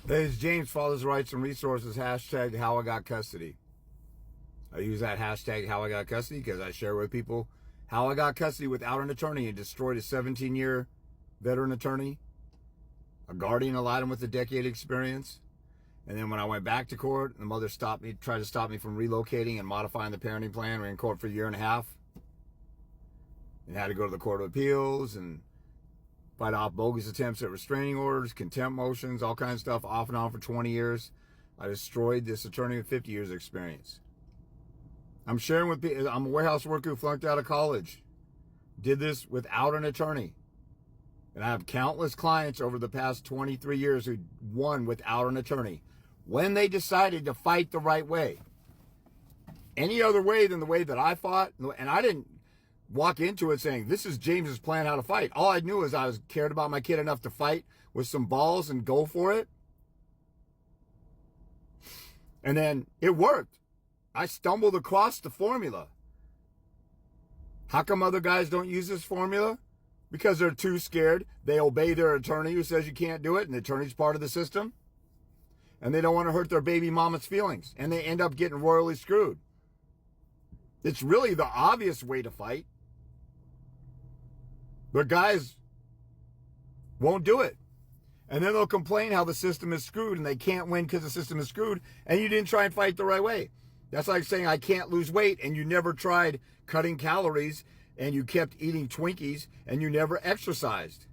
Hey, it's James, Fathers' Rights and Resources, hashtag how I got custody. I use that hashtag how I got custody because I share with people how I got custody without an attorney and destroyed a 17-year veteran attorney, a guardian ad litem with a decade experience. And then when I went back to court, the mother tried to stop me from relocating and modifying the parenting plan. We were in court for a year and a half and had to go to the Court of Appeals and fight off bogus attempts at restraining orders, contempt motions, all kinds of stuff, off and on for 20 years. I destroyed this attorney with 50 years of experience. I'm sharing with people, I'm a warehouse worker who flunked out of college. Did this without an attorney. And I have countless clients over the past 23 years who won without an attorney. When they decided to fight the right way. Any other way than the way that I fought, and I didn't walk into it saying, this is James's plan how to fight. All I knew is I was cared about my kid enough to fight with some balls and go for it. And then it worked. I stumbled across the formula. How come other guys don't use this formula? Because they're too scared. They obey their attorney who says you can't do it, and the attorney's part of the system. And they don't want to hurt their baby mama's feelings. And they end up getting royally screwed. It's really the obvious way to fight. But guys won't do it. And then they'll complain how the system is screwed and they can't win because the system is screwed and you didn't try and fight the right way. That's like saying I can't lose weight and you never tried cutting calories and you kept eating Twinkies and you never exercised.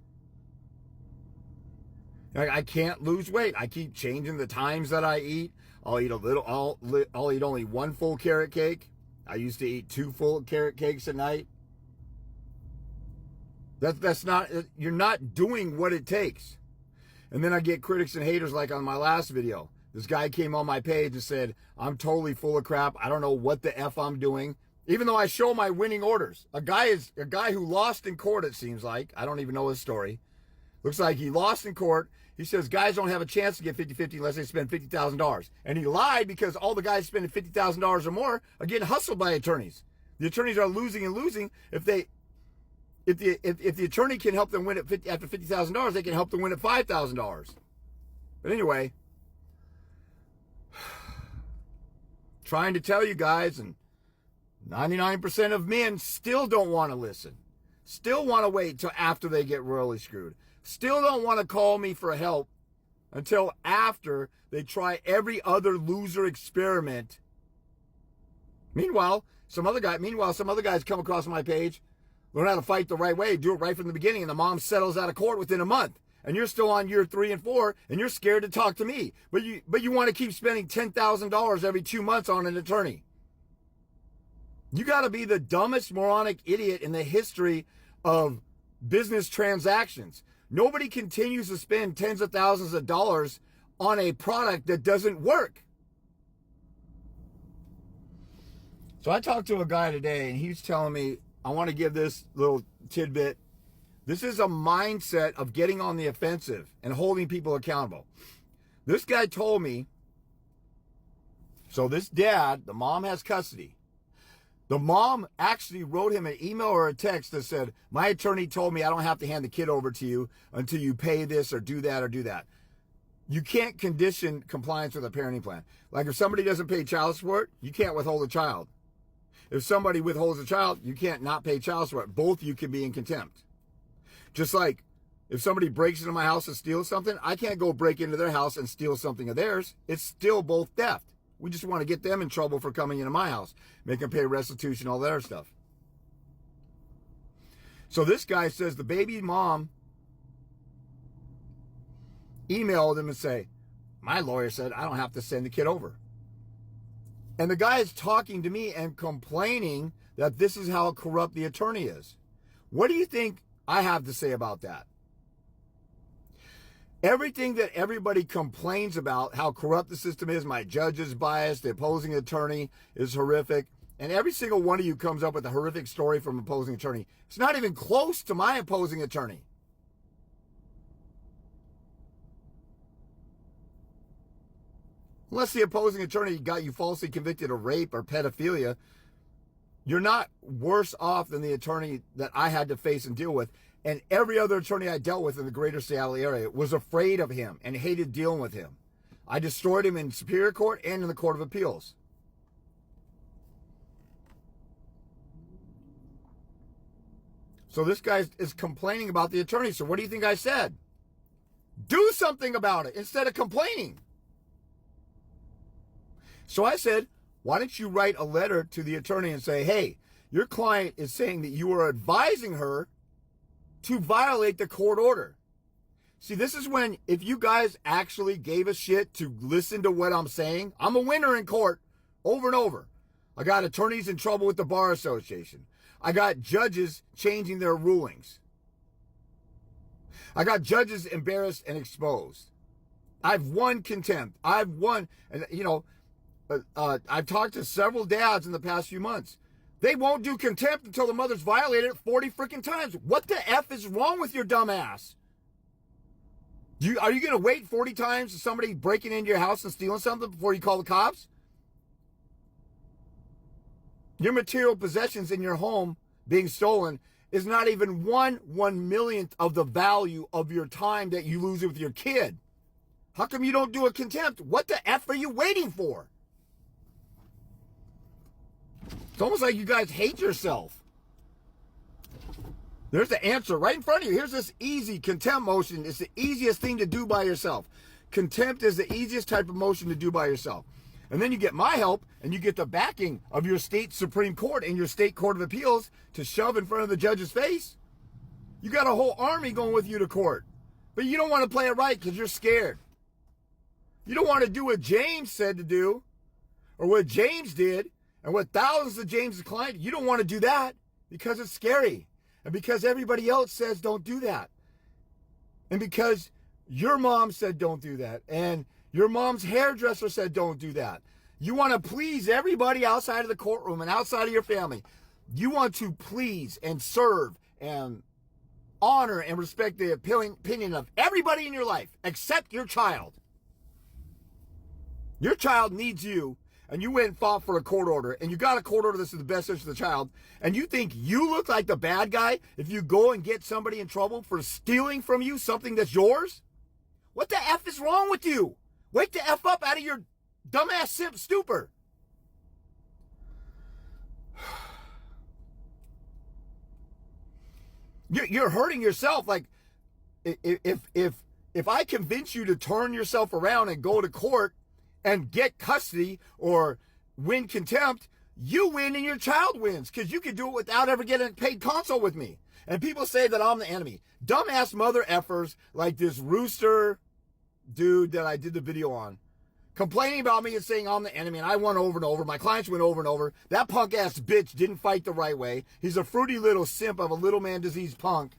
Like, I can't lose weight. I keep changing the times that I eat. I'll eat I'll eat only one full carrot cake. I used to eat 2 full carrot cakes a night. That's not, you're not doing what it takes. And then I get critics and haters like on my last video. This guy came on my page and said, I'm totally full of crap. I don't know what the F I'm doing. Even though I show my winning orders. A guy who lost in court, it seems like. I don't even know his story. Looks like he lost in court. He says guys don't have a chance to get 50-50 unless they spend $50,000. And he lied because all the guys spending $50,000 or more are getting hustled by attorneys. The attorneys are losing and losing. If the attorney can help them win it after $50,000, they can help them win at $5,000. But anyway, trying to tell you guys, and 99% of men still don't want to listen. Still want to wait till after they get royally screwed. Still don't want to call me for help until after they try every other loser experiment. Meanwhile, some other guys come across my page, learn how to fight the right way, do it right from the beginning, and the mom settles out of court within a month. And you're still on year 3 and 4, and you're scared to talk to me. But you want to keep spending $10,000 every 2 months on an attorney. You got to be the dumbest moronic idiot in the history of business transactions. Nobody continues to spend tens of thousands of dollars on a product that doesn't work. So I talked to a guy today and he's telling me, I want to give this little tidbit. This is a mindset of getting on the offensive and holding people accountable. This guy told me, so this dad, the mom has custody. The mom actually wrote him an email or a text that said, my attorney told me I don't have to hand the kid over to you until you pay this or do that or do that. You can't condition compliance with a parenting plan. Like if somebody doesn't pay child support, you can't withhold a child. If somebody withholds a child, you can't not pay child support. Both of you can be in contempt. Just like if somebody breaks into my house and steals something, I can't go break into their house and steal something of theirs. It's still both theft. We just want to get them in trouble for coming into my house, make them pay restitution, all that other stuff. So this guy says the baby mom emailed him and say, my lawyer said I don't have to send the kid over. And the guy is talking to me and complaining that this is how corrupt the attorney is. What do you think I have to say about that? Everything that everybody complains about, how corrupt the system is, my judge is biased, the opposing attorney is horrific, and every single one of you comes up with a horrific story from opposing attorney. It's not even close to my opposing attorney. Unless the opposing attorney got you falsely convicted of rape or pedophilia, you're not worse off than the attorney that I had to face and deal with. And every other attorney I dealt with in the greater Seattle area was afraid of him and hated dealing with him. I destroyed him in Superior Court and in the Court of Appeals. So this guy is complaining about the attorney. So what do you think I said? Do something about it instead of complaining. So I said, why don't you write a letter to the attorney and say, hey, your client is saying that you are advising her to violate the court order. See, this is when, if you guys actually gave a shit to listen to what I'm saying, I'm a winner in court over and over. I got attorneys in trouble with the Bar Association. I got judges changing their rulings. I got judges embarrassed and exposed. I've won contempt. I've won, you know, I've talked to several dads in the past few months. They won't do contempt until the mother's violated it 40 freaking times. What the F is wrong with your dumb ass? Are you going to wait 40 times for somebody breaking into your house and stealing something before you call the cops? Your material possessions in your home being stolen is not even 1/1,000,000th of the value of your time that you lose with your kid. How come you don't do a contempt? What the F are you waiting for? It's almost like you guys hate yourself. There's the answer right in front of you. Here's this easy contempt motion. It's the easiest thing to do by yourself. Contempt is the easiest type of motion to do by yourself. And then you get my help, and you get the backing of your state Supreme Court and your state Court of Appeals to shove in front of the judge's face. You got a whole army going with you to court. But you don't want to play it right because you're scared. You don't want to do what James said to do, or what James did, and what thousands of James' clients. You don't want to do that because it's scary. And because everybody else says don't do that. And because your mom said don't do that. And your mom's hairdresser said don't do that. You want to please everybody outside of the courtroom and outside of your family. You want to please and serve and honor and respect the opinion of everybody in your life except your child. Your child needs you, and you went and fought for a court order, and you got a court order that's in the best interest of the child, and you think you look like the bad guy if you go and get somebody in trouble for stealing from you something that's yours? What the F is wrong with you? Wake the F up out of your dumbass simp stupor. You're hurting yourself. Like, if I convince you to turn yourself around and go to court and get custody or win contempt, you win and your child wins because you can do it without ever getting a paid consult with me. And people say that I'm the enemy. Dumbass mother effers like this rooster dude that I did the video on, complaining about me and saying I'm the enemy, and I won over and over. My clients went over and over. That punk ass bitch didn't fight the right way. He's a fruity little simp of a little man disease punk.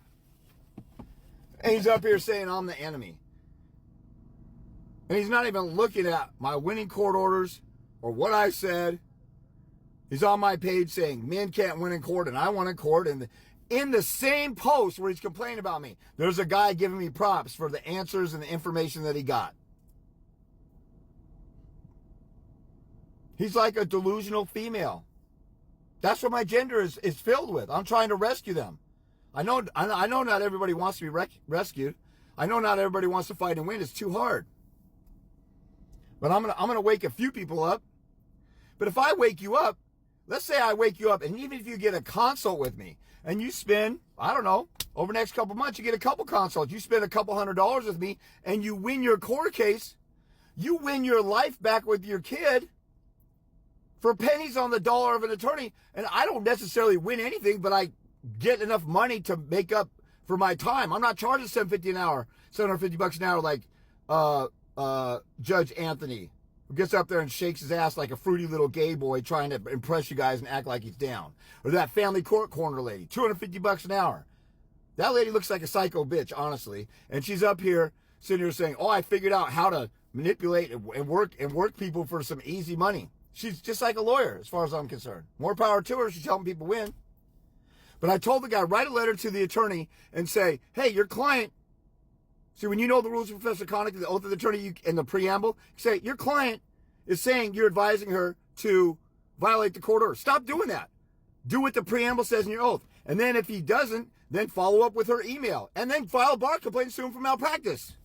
And he's up here saying I'm the enemy. And he's not even looking at my winning court orders or what I said. He's on my page saying men can't win in court and I won in court. And in the same post where he's complaining about me, there's a guy giving me props for the answers and the information that he got. He's like a delusional female. That's what my gender is filled with. I'm trying to rescue them. I know not everybody wants to be rescued. I know not everybody wants to fight and win. It's too hard. But I'm gonna wake a few people up. But if I wake you up, let's say I wake you up, and even if you get a consult with me, and you spend, I don't know, over the next couple months, you get a couple consults, you spend a couple $100 with me, and you win your court case, you win your life back with your kid for pennies on the dollar of an attorney, and I don't necessarily win anything, but I get enough money to make up for my time. I'm not charging $750 an hour, $750 an hour like Judge Anthony, who gets up there and shakes his ass like a fruity little gay boy trying to impress you guys and act like he's down. Or that family court corner lady, $250 an hour. That lady looks like a psycho bitch, honestly. And she's up here sitting here saying, oh, I figured out how to manipulate and work people for some easy money. She's just like a lawyer, as far as I'm concerned. More power to her. She's helping people win. But I told the guy, write a letter to the attorney and say, hey, your client. See, when you know the rules of professional conduct, the oath of the attorney, and the preamble, you say, your client is saying you're advising her to violate the court order. Stop doing that. Do what the preamble says in your oath. And then if he doesn't, then follow up with her email. And then file a bar complaint and sue him for malpractice.